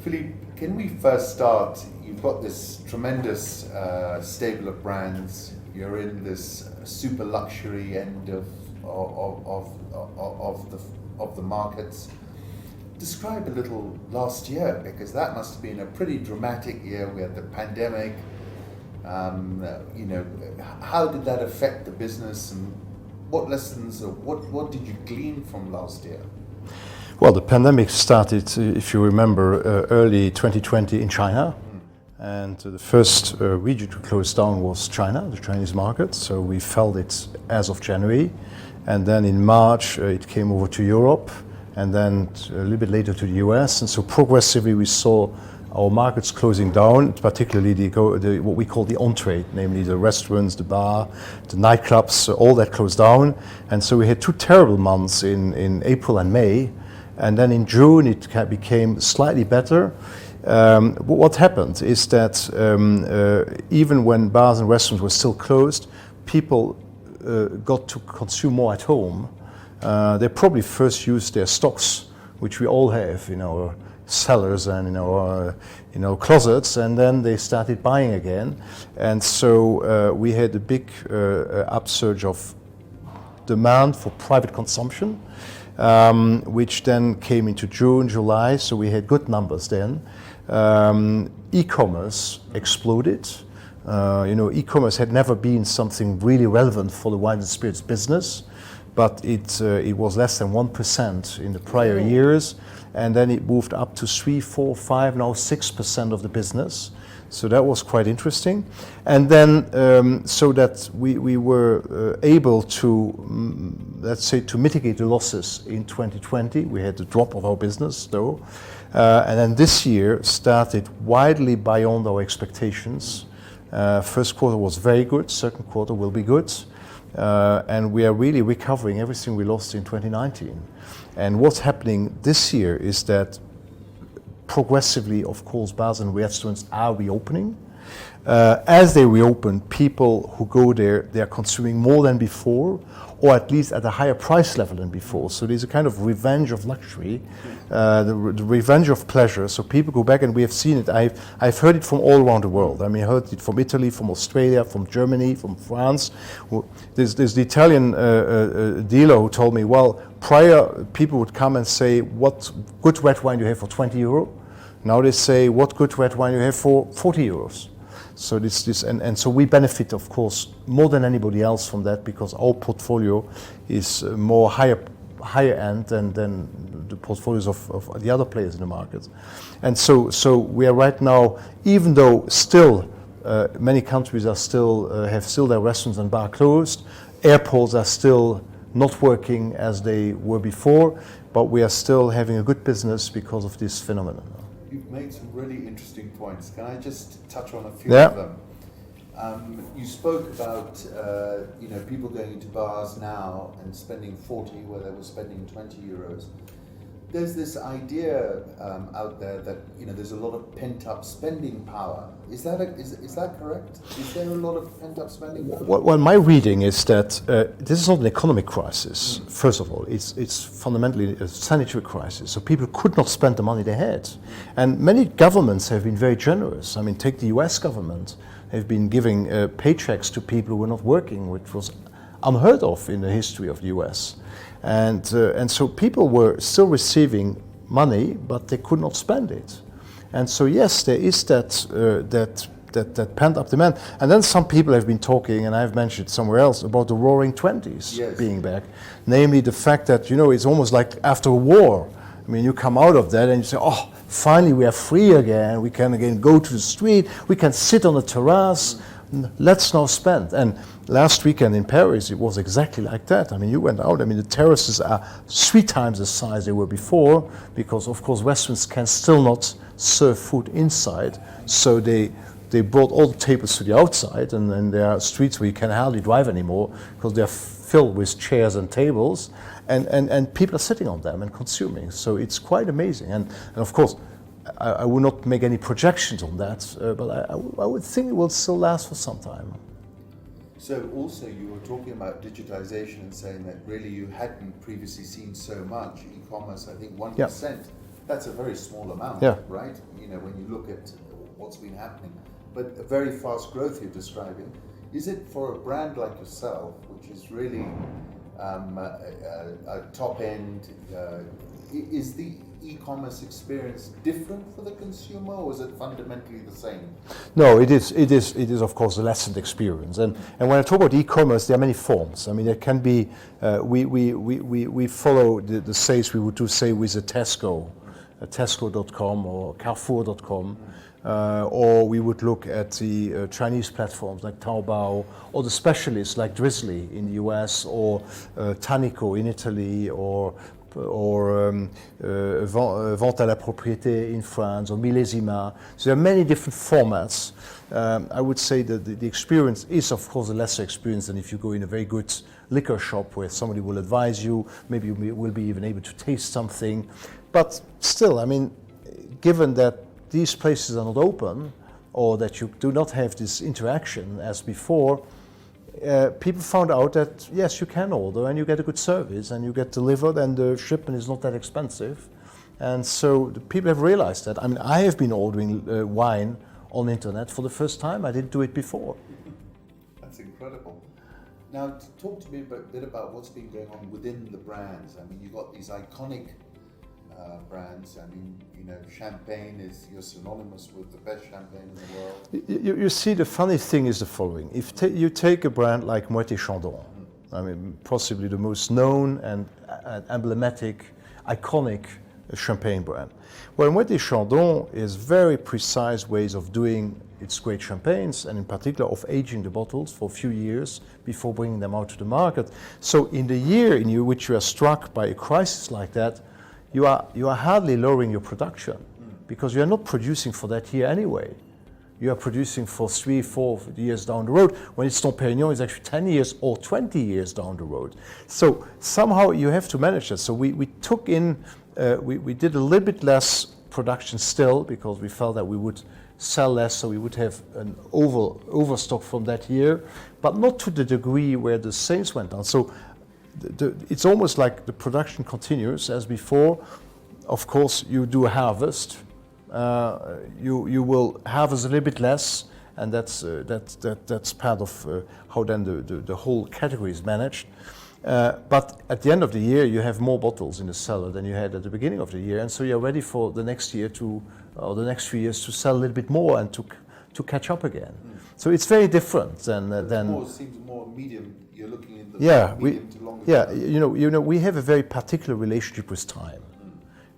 Philippe, can we first start? You've got this tremendous stable of brands. You're in this super luxury end of the markets. Describe a little last year, because that must have been a pretty dramatic year. We had the pandemic. How did that affect the business, and what lessons or what did you glean from last year? Well, the pandemic started, if you remember, early 2020 in China. And the first region to close down was China, the Chinese market. So we felt it as of January. And then in March, it came over to Europe, and then a little bit later to the US. And so progressively we saw our markets closing down, particularly what we call the on-trade, namely the restaurants, the bar, the nightclubs, all that closed down. And so we had two terrible months in April and May. And then in June it became slightly better. What happened is that even when bars and restaurants were still closed, people got to consume more at home. They probably first used their stocks, which we all have in our cellars and in our closets, and then they started buying again. And so we had a big upsurge of demand for private consumption, which then came into June, July, so we had good numbers then. E-commerce exploded. E-commerce had never been something really relevant for the wine and spirits business, but it was less than 1% in the prior years, and then it moved up to 3, 4, 5, now 6% of the business. So that was quite interesting. And then so that we were able to, let's say, to mitigate the losses in 2020. We had the drop of our business though. And then this year started widely beyond our expectations. First quarter was very good, second quarter will be good. And we are really recovering everything we lost in 2019. And what's happening this year is that progressively, of course, bars and restaurants are reopening. As they reopen, people who go there, they are consuming more than before, or at least at a higher price level than before. So there's a kind of revenge of luxury, the revenge of pleasure. So people go back, and we have seen it. I've heard it from all around the world. I mean, I heard it from Italy, from Australia, from Germany, from France. There's the Italian dealer who told me, well, prior people would come and say, what good red wine do you have for 20 euro? Now they say, what good red wine do you have for 40 euros? So and so we benefit, of course, more than anybody else from that, because our portfolio is more higher end than the portfolios of the other players in the market. And so we are right now, even though still many countries are have their restaurants and bar closed, airports are still not working as they were before, but we are still having a good business because of this phenomenon. You've made some really interesting points. Can I just touch on a few of them? You spoke about people going into bars now and spending 40 where they were spending 20 euros. There's this idea out there that there's a lot of pent-up spending power. Is that correct? Is there a lot of pent-up spending power? Well, my reading is that this is not an economic crisis. First of all, it's fundamentally a sanitary crisis. So people could not spend the money they had, and many governments have been very generous. I mean, take the U.S. government have been giving paychecks to people who were not working, which was unheard of in the history of the U.S. And so people were still receiving money, but they could not spend it. And so yes, there is that pent-up demand. And then some people have been talking, and I've mentioned somewhere else, about the Roaring Twenties being back. Namely, the fact that it's almost like after a war. I mean, you come out of that and you say, oh, finally we are free again. We can again go to the street. We can sit on the terrace. Let's now spend. And last weekend in Paris, it was exactly like that. I mean, you went out. I mean, the terraces are 3 times the size they were before, because, of course, restaurants can still not serve food inside. So they brought all the tables to the outside, and there are streets where you can hardly drive anymore because they're filled with chairs and tables, and people are sitting on them and consuming. So it's quite amazing. And of course, I will not make any projections on that, but I would think it will still last for some time. So also you were talking about digitalization and saying that really you hadn't previously seen so much e-commerce. I think 1% That's a very small amount, Yeah. right? You know, when you look at what's been happening. But a very fast growth you're describing. Is it for a brand like yourself, which is really a top end, is the e-commerce experience different for the consumer, or is it fundamentally the same? No, it is of course a lessened experience. And when I talk about e-commerce, there are many forms. I mean, it can be, we follow the sales we would do, say, with a Tesco, Tesco.com or Carrefour.com, or we would look at the Chinese platforms like Taobao, or the specialists like Drizzly in the US, or Tanico in Italy, or Vente à la Propriété in France, or Millésima. So there are many different formats. I would say that the experience is, of course, a lesser experience than if you go in a very good liquor shop where somebody will advise you, maybe you will be even able to taste something. But still, I mean, given that these places are not open, or that you do not have this interaction as before, people found out that yes, you can order and you get a good service and you get delivered and the shipment is not that expensive. And so the people have realized that. I mean, I have been ordering wine on the internet for the first time. I didn't do it before. That's incredible. Now, talk to me a bit about what's been going on within the brands. I mean, you've got these iconic brands. I mean, you know, champagne you're synonymous with the best champagne in the world. You see, the funny thing is the following. If you take a brand like Moët Hennessy, I mean, possibly the most known and emblematic, iconic champagne brand. Well, Moët Hennessy is very precise ways of doing its great champagnes, and in particular of aging the bottles for a few years before bringing them out to the market. So in the year in which you are struck by a crisis like that, you are hardly lowering your production, because you are not producing for that year anyway. You are producing for 3-4 years down the road, when it's Dom Pérignon, it's actually 10 years or 20 years down the road. So somehow you have to manage that. So we took in, we did a little bit less production still, because we felt that we would sell less, so we would have an overstock from that year, but not to the degree where the sales went down. So it's almost like the production continues as before. Of course, you do a harvest. You will harvest a little bit less, and that's part of how then the whole category is managed. But at the end of the year, you have more bottles in the cellar than you had at the beginning of the year, and so you're ready for the next year or the next few years to sell a little bit more and to catch up again. So it's very different than. It seems more medium. You're looking in the medium to longer term. You know, we have a very particular relationship with time.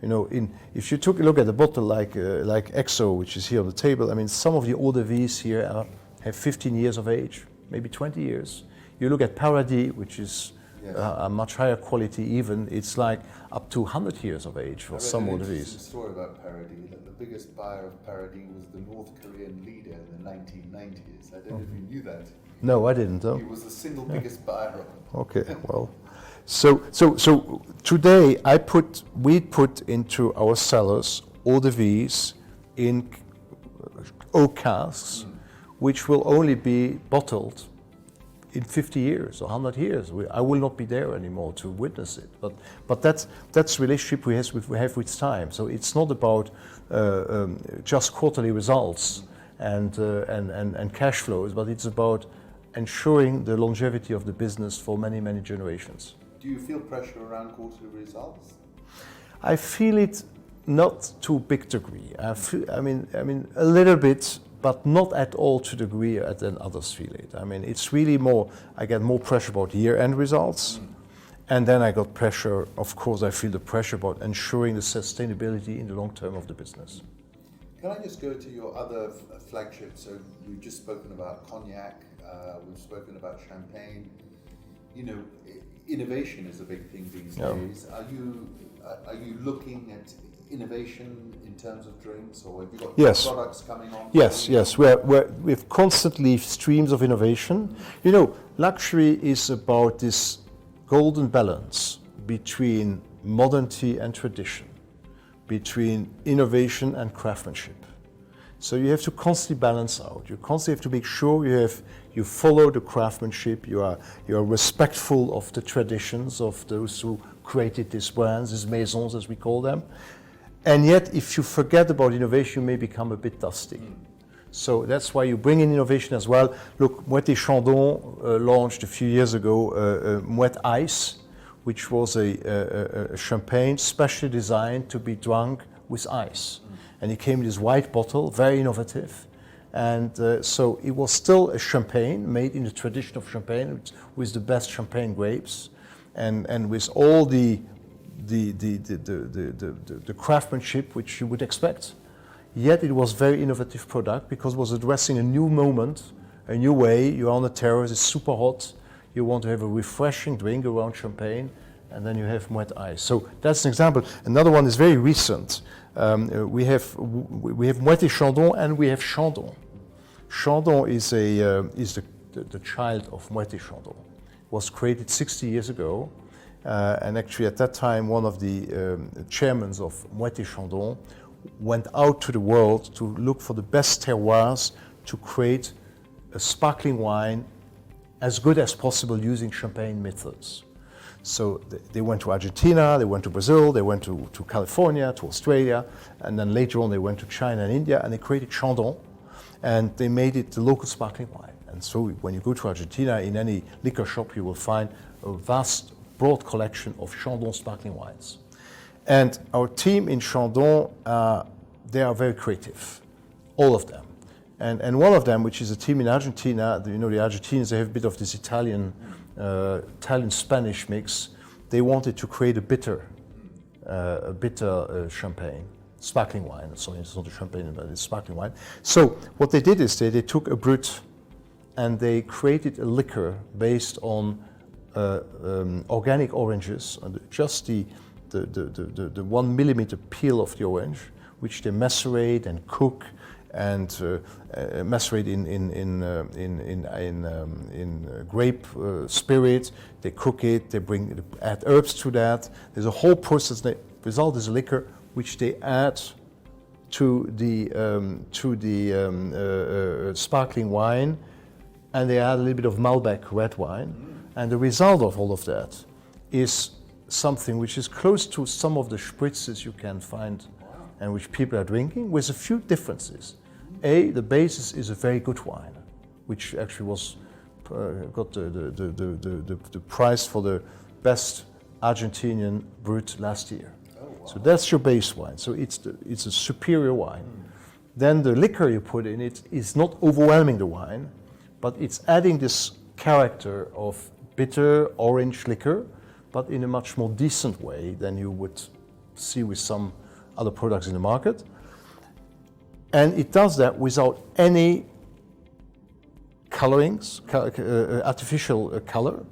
You know, if you took a look at a bottle like XO, which is here on the table, I mean, some of the eau de vies here have 15 years of age, maybe 20 years. You look at Paradis, which is a much higher quality even, it's like up to 100 years of age for some eau de vies. There's a story about Paradis, that the biggest buyer of Paradis was the North Korean leader in the 1990s. I don't know if you knew that. No, I didn't. Though. He was the single biggest buyer of it. Okay, well. So today we put into our cellars eau de vies in oak casks, which will only be bottled in 50 years or 100 years. I will not be there anymore to witness it. But that's the relationship we have with time. So it's not about just quarterly results and cash flows, but it's about ensuring the longevity of the business for many, many generations. Do you feel pressure around quarterly results? I feel it not to a big degree. I mean a little bit, but not at all to the degree that others feel it. I mean, it's really more, I get more pressure about year-end results, and then I got pressure, of course, I feel the pressure about ensuring the sustainability in the long term of the business. Can I just go to your other flagships? So we've just spoken about cognac, we've spoken about champagne. You know, innovation is a big thing these days. Are you looking at innovation in terms of drinks, or have you got products coming on? Yes. We have constantly streams of innovation. You know, luxury is about this golden balance between modernity and tradition, between innovation and craftsmanship. So you have to constantly balance out. You constantly have to make sure you follow the craftsmanship. You are respectful of the traditions of those who created these brands, these maisons as we call them. And yet, if you forget about innovation, you may become a bit dusty. So that's why you bring in innovation as well. Look, Moët Chandon launched a few years ago Moët Ice, which was a champagne specially designed to be drunk with ice. And it came in this white bottle, very innovative. And so it was still a champagne made in the tradition of champagne with the best champagne grapes and with all the craftsmanship which you would expect. Yet it was very innovative product because it was addressing a new moment, a new way. You're on the terrace, it's super hot. You want to have a refreshing drink around champagne, and then you have Moët Ice. So that's an example. Another one is very recent. We have Moët Chandon and we have Chandon. Chandon is the child of Moët Chandon. It was created 60 years ago, and actually at that time one of the chairmen of Moët Chandon went out to the world to look for the best terroirs to create a sparkling wine as good as possible using champagne methods. So they went to Argentina, they went to Brazil, they went to California, to Australia, and then later on they went to China and India, and they created Chandon, and they made it the local sparkling wine. And so when you go to Argentina, in any liquor shop, you will find a vast, broad collection of Chandon sparkling wines. And our team in Chandon, they are very creative, all of them. And one of them, which is a team in Argentina, the Argentinians, they have a bit of this Italian-Spanish mix. They wanted to create a bitter champagne, sparkling wine. Sorry, it's not a champagne, but it's sparkling wine. So what they did is they took a brut and they created a liquor based on organic oranges, and just the 1 millimeter peel of the orange, which they macerate and cook and macerate in grape spirit. They cook it. They add herbs to that. There's a whole process. The result is a liquor which they add to the sparkling wine, and they add a little bit of Malbec red wine, and the result of all of that is something which is close to some of the spritzes you can find and which people are drinking, with a few differences. The basis is a very good wine, which actually was got the prize for the best Argentinian brut last year. Oh, wow. So that's your base wine. So it's a superior wine. Then the liquor you put in it is not overwhelming the wine, but it's adding this character of bitter orange liquor, but in a much more decent way than you would see with some other products in the market. And it does that without any colorings, artificial color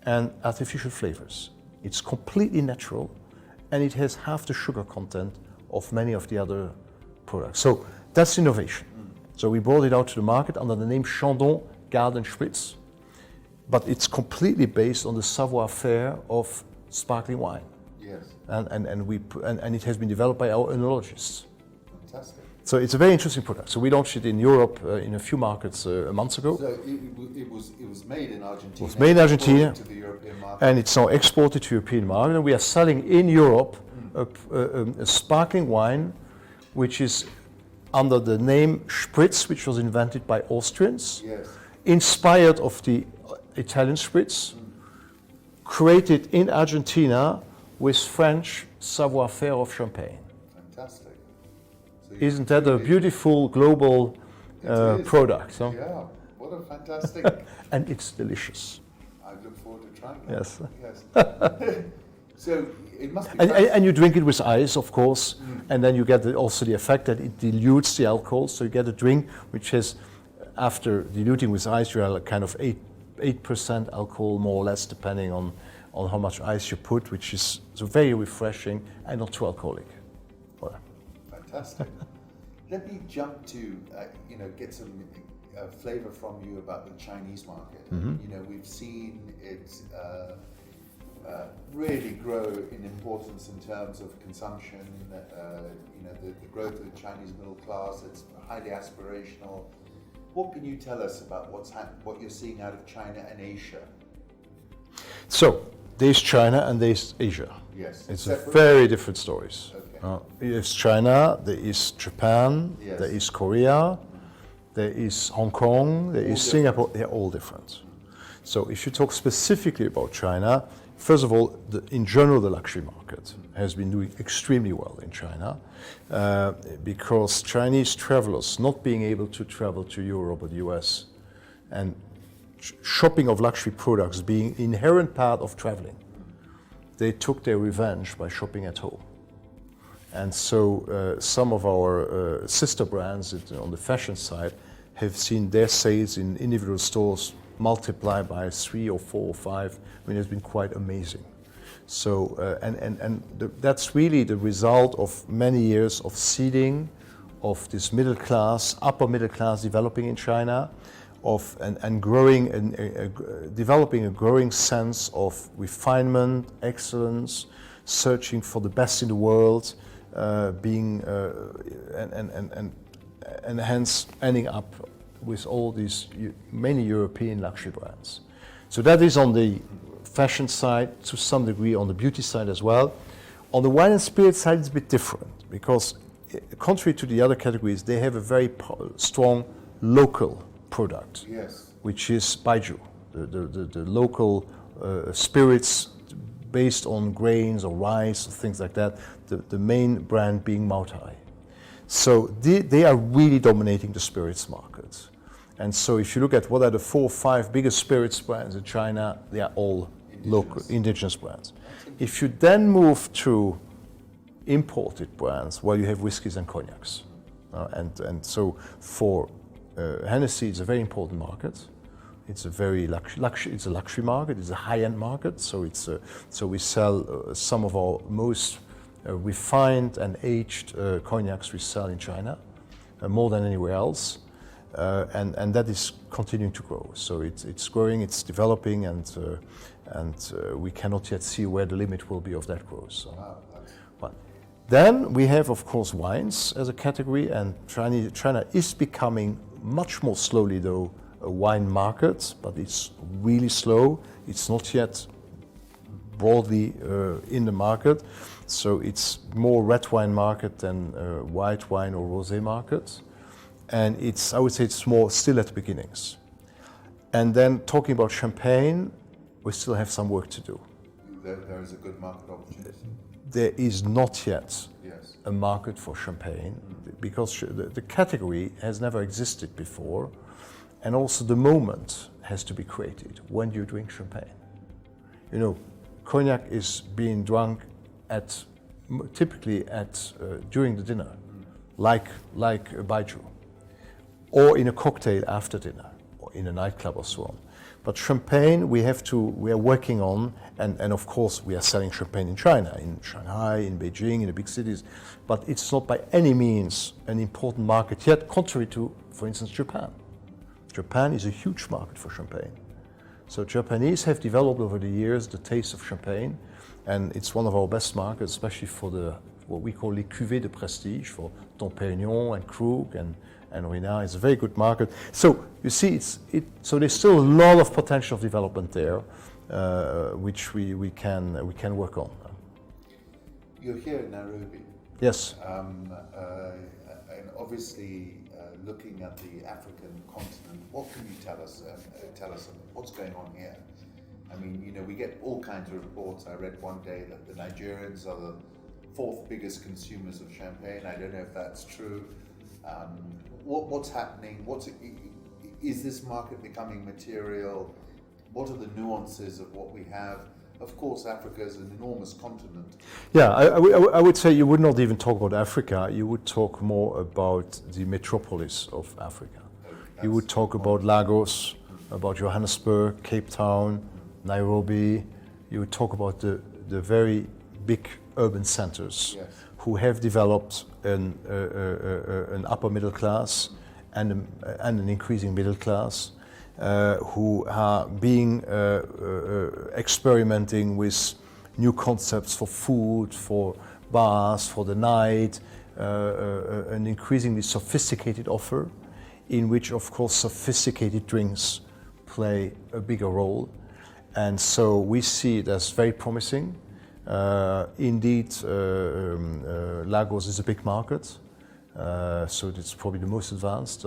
and artificial flavors. It's completely natural, and it has half the sugar content of many of the other products. So that's innovation. So we brought it out to the market under the name Chandon Garden Spritz, but it's completely based on the savoir-faire of sparkling wine. Yes. And it has been developed by our enologists. Fantastic. So it's a very interesting product. So we launched it in Europe in a few markets a month ago. So it was made in Argentina. It was made in Argentina, to the European market. and it's now exported to European market. And we are selling in Europe a sparkling wine, which is under the name Spritz, which was invented by Austrians, Yes. inspired of the Italian Spritz, created in Argentina with French savoir-faire of champagne. Fantastic. So Isn't that a beautiful global is. product? Huh? Yeah. What a fantastic. And it's delicious. I look forward to trying that. Yes. Yes. So it must be. And you drink it with ice, of course, and then you get also the effect that it dilutes the alcohol. So you get a drink which has, after diluting with ice, you have a kind of 8% alcohol, more or less, depending on how much ice you put, which is so very refreshing and not too alcoholic. Voilà. Fantastic. Let me jump to get some flavor from you about the Chinese market. Mm-hmm. We've seen it really grow in importance in terms of consumption. The growth of the Chinese middle class. It's highly aspirational. What can you tell us about what you're seeing out of China and Asia? So there's China and there's Asia. Yes. It's separate? very different stories. Okay. There's China, there is Japan, Yes. there is Korea, there is Hong Kong, there is Singapore. They're all different. So if you talk specifically about China, first of all, in general, the luxury market has been doing extremely well in China because Chinese travelers not being able to travel to Europe or the US and shopping of luxury products being inherent part of traveling, they took their revenge by shopping at home. And so some of our sister brands on the fashion side have seen their sales in individual stores multiply by 3 or 4 or 5. I mean, it's been quite amazing. So, that's really the result of many years of seeding of this middle class, upper middle class developing in China, and growing and developing a growing sense of refinement, excellence, searching for the best in the world, and hence ending up with all these many European luxury brands. So that is on the fashion side, to some degree on the beauty side as well. On the wine and spirit side, it's a bit different because, contrary to the other categories, they have a very strong local product, Yes. which is baijiu, the local spirits based on grains or rice or things like that. The main brand being Moët. So they are really dominating the spirits market. And so if you look at what are the 4 or 5 biggest spirits brands in China, they are all local, indigenous brands. If you then move to imported brands, well, you have whiskeys and cognacs. And so for Hennessy, it's a very important market. It's a very it's a luxury market. It's a high-end market. So so we sell some of our most refined and aged cognacs we sell in China, more than anywhere else, and that is continuing to grow. So it's growing, it's developing, and we cannot yet see where the limit will be of that growth. So. But then we have, of course, wines as a category, and China is becoming much more slowly, though, a wine market, but it's really slow. It's not yet broadly in the market. So it's more red wine market than white wine or rosé market. And I would say it's more still at the beginnings. And then talking about champagne, we still have some work to do. There is a good market opportunity. There is not yet Yes. a market for champagne because the category has never existed before. And also the moment has to be created when you drink champagne. You know, cognac is being drunk typically during the dinner, like a baijiu, or in a cocktail after dinner, or in a nightclub or so on. But champagne, we are working on, and of course we are selling champagne in China, in Shanghai, in Beijing, in the big cities, but it's not by any means an important market yet, contrary to, for instance, Japan. Japan is a huge market for champagne. So Japanese have developed over the years the taste of champagne, and it's one of our best markets, especially for what we call les cuvées de prestige, for Dom Pérignon and Krug and Ruinart. It's a very good market. So you see, so there's still a lot of potential of development there, which we can work on. You're here in Nairobi. Yes. And obviously, looking at the African continent, what can you tell us what's going on here? I mean, you know, we get all kinds of reports. I read one day that the Nigerians are the 4th biggest consumers of champagne. I don't know if that's true. What's happening? Is this market becoming material? What are the nuances of what we have? Of course, Africa is an enormous continent. Yeah, I would say you would not even talk about Africa. You would talk more about the metropolis of Africa. You would talk about Lagos, about Johannesburg, Cape Town, Nairobi. You would talk about the very big urban centers. Yes. Who have developed an upper middle class and an increasing middle class, who are experimenting with new concepts for food, for bars, for the night, an increasingly sophisticated offer, in which, of course, sophisticated drinks play a bigger role. And so we see it as very promising. Indeed, Lagos is a big market, so it's probably the most advanced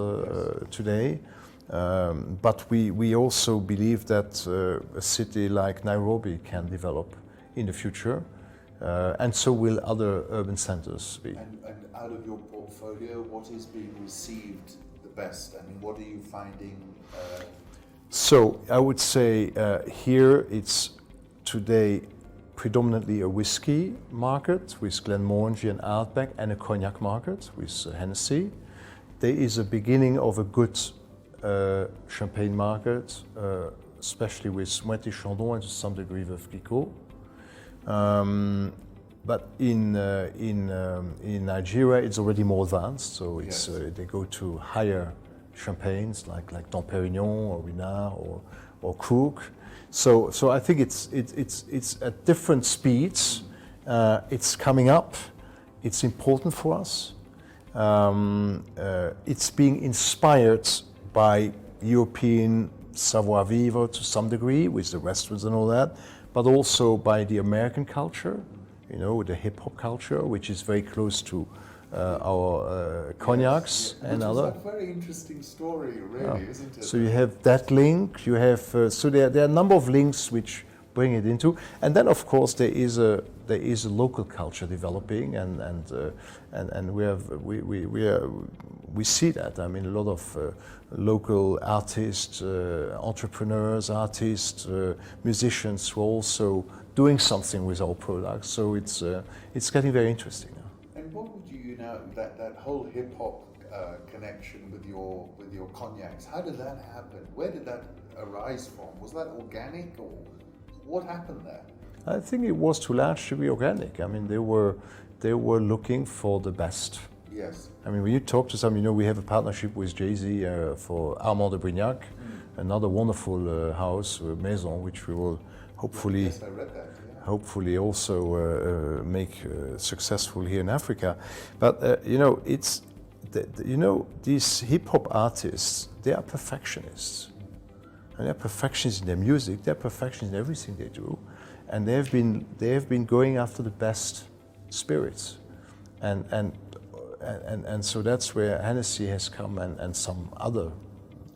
today. But we also believe that a city like Nairobi can develop in the future, and so will other urban centers be. And out of your portfolio, what is being received the best? I mean, what are you finding? So I would say here it's today predominantly a whiskey market with Glenmorangie and Ardbeg, and a cognac market with Hennessy. There is a beginning of a good champagne market, especially with Moët Hennessy and to some degree with Clicquot. But in Nigeria, it's already more advanced. So it's they go to higher champagnes like Dom Pérignon or Ruinart or Krug. So I think it's at different speeds. It's coming up. It's important for us. It's being inspired by European savoir-vivre to some degree with the restaurants and all that, but also by the American culture, you know, the hip-hop culture, which is very close to our cognacs and other. It's a very interesting story, really, isn't it? So you have that link. You have so there are a number of links which bring it into, and then of course there is a local culture developing, and we see that. I mean, a lot of local artists, entrepreneurs, artists, musicians who are also doing something with our products. So it's getting very interesting. And what would you know that whole hip hop connection with your cognacs? How did that happen? Where did that arise from? Was that organic, or what happened there? I think it was to a large degree organic. I mean, they were looking for the best. Yes. I mean, when you talk to some, you know, we have a partnership with Jay-Z for Armand de Brignac, another wonderful house, maison, which we will hopefully. Yes, I read that. Yeah. Hopefully also make successful here in Africa. But you know, it's you know, these hip hop artists, they are perfectionists, and they're perfectionists in their music. They're perfectionists in everything they do, and they have been going after the best spirits, and so that's where Hennessy has come, and some other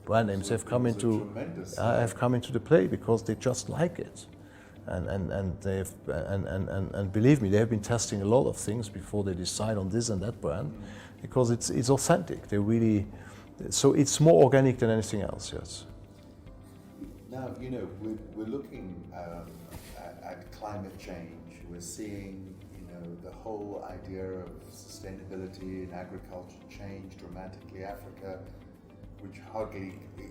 brand names have come into the play because they just like it. And believe me, they have been testing a lot of things before they decide on this and that brand, because it's authentic. They really, so it's more organic than anything else. Yes. Now, you know, we're looking at climate change. We're seeing, you know, the whole idea of sustainability in agriculture change dramatically. Africa, which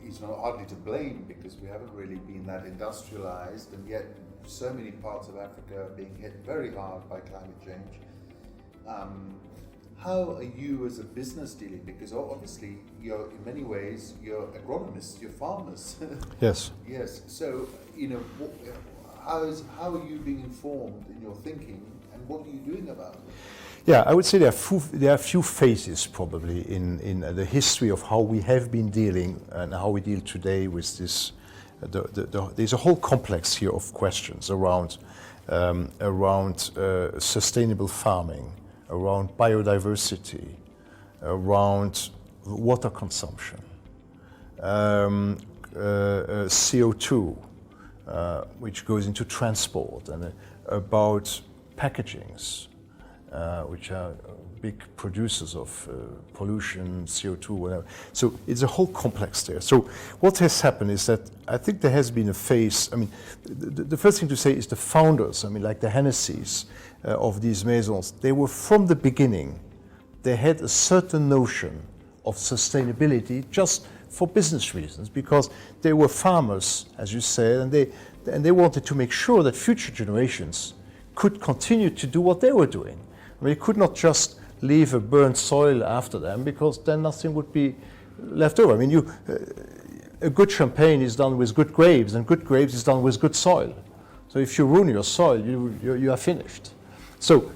is not hardly to blame because we haven't really been that industrialized, and yet so many parts of Africa are being hit very hard by climate change. How are you as a business dealing? Because obviously you're, in many ways, you're agronomists, you're farmers. Yes. Yes. So, you know, how are you being informed in your thinking, and what are you doing about it? Yeah, I would say there are a few phases probably in the history of how we have been dealing and how we deal today with this. There's a whole complex here of questions around sustainable farming, around biodiversity, around water consumption, CO2, which goes into transport, and about packagings, which are big producers of pollution, CO2, whatever. So it's a whole complex there. So what has happened is that I think there has been a phase. I mean, the first thing to say is the founders, I mean, like the Hennessys of these maisons, they were from the beginning, they had a certain notion of sustainability just for business reasons, because they were farmers, as you said, and they wanted to make sure that future generations could continue to do what they were doing. I mean, they could not just leave a burnt soil after them, because then nothing would be left over. I mean, a good champagne is done with good grapes, and good grapes is done with good soil. So if you ruin your soil, you are finished. So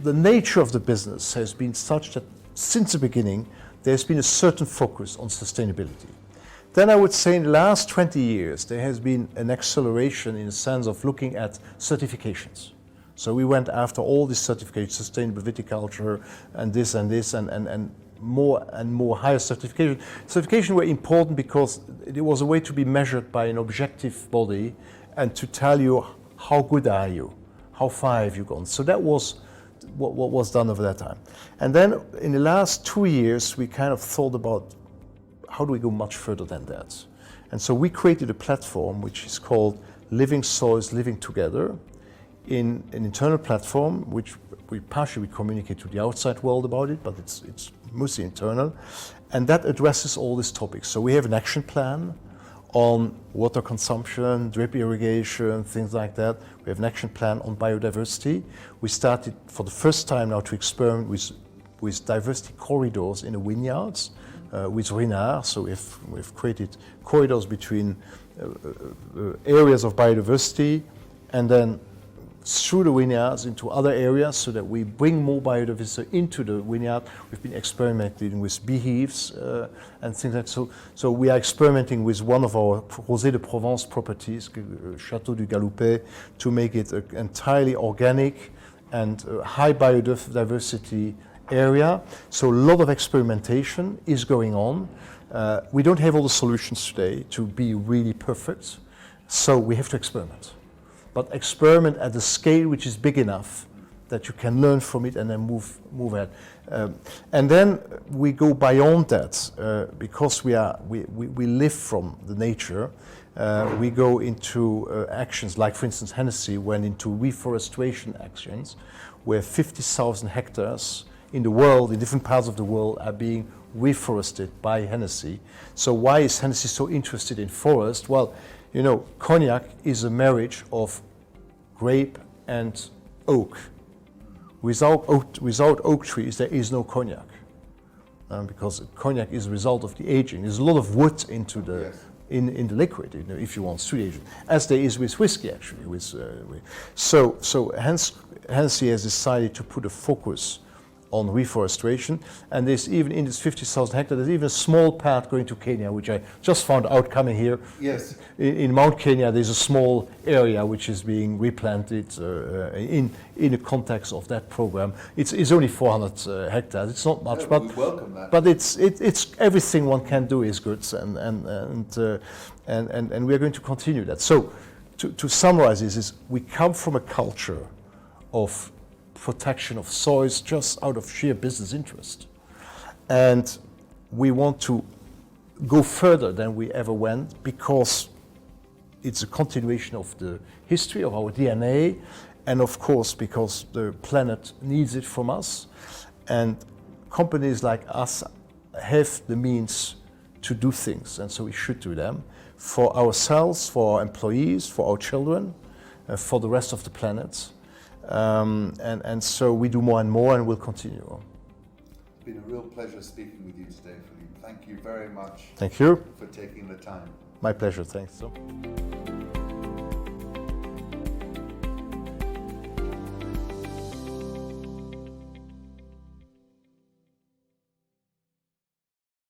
the nature of the business has been such that since the beginning, there's been a certain focus on sustainability. Then I would say in the last 20 years, there has been an acceleration in the sense of looking at certifications. So we went after all these certificates, sustainable viticulture and this and more higher certification. Certification were important because it was a way to be measured by an objective body and to tell you how good are you, how far have you gone. So that was what was done over that time. And then in the last 2 years, we kind of thought about how do we go much further than that. And so we created a platform which is called Living Soils, Living Together, in an internal platform which we partially communicate to the outside world about it, but it's mostly internal. And that addresses all these topics. So we have an action plan on water consumption, drip irrigation, things like that. We have an action plan on biodiversity. We started for the first time now to experiment with diversity corridors in the vineyards with Renard. So we've created corridors between areas of biodiversity and then through the vineyards into other areas so that we bring more biodiversity into the vineyard. We've been experimenting with beehives and things like that. So we are experimenting with one of our Rosé de Provence properties, Château du Galoupet, to make it an entirely organic and high biodiversity area. So a lot of experimentation is going on. We don't have all the solutions today to be really perfect, so we have to experiment. But experiment at a scale which is big enough that you can learn from it and then move ahead. And then we go beyond that because we live from the nature. We go into actions like, for instance, Hennessy went into reforestation actions where 50,000 hectares in the world, in different parts of the world, are being reforested by Hennessy. So why is Hennessy so interested in forest? Well, you know, cognac is a marriage of grape and oak. Without oak trees, there is no cognac, because cognac is a result of the aging. There's a lot of wood into the in the liquid, you know, if you want sweet agent, as there is with whiskey actually. So Hennessy has decided to put a focus on reforestation, and there's even in this 50,000 hectares, there's even a small part going to Kenya, which I just found out coming here. Yes. In Mount Kenya, there's a small area which is being replanted in the context of that program. It's only 400 hectares. It's not much, but we welcome that. But it's everything one can do is good, and we are going to continue that. So to summarize this is we come from a culture of protection of soils just out of sheer business interest. And we want to go further than we ever went because it's a continuation of the history of our DNA, and of course because the planet needs it from us. And companies like us have the means to do things, and so we should do them for ourselves, for our employees, for our children, for the rest of the planet. And so we do more and more, and we'll continue. It's been a real pleasure speaking with you today, Philippe. Thank you very much. Thank you for taking the time. My pleasure, thanks.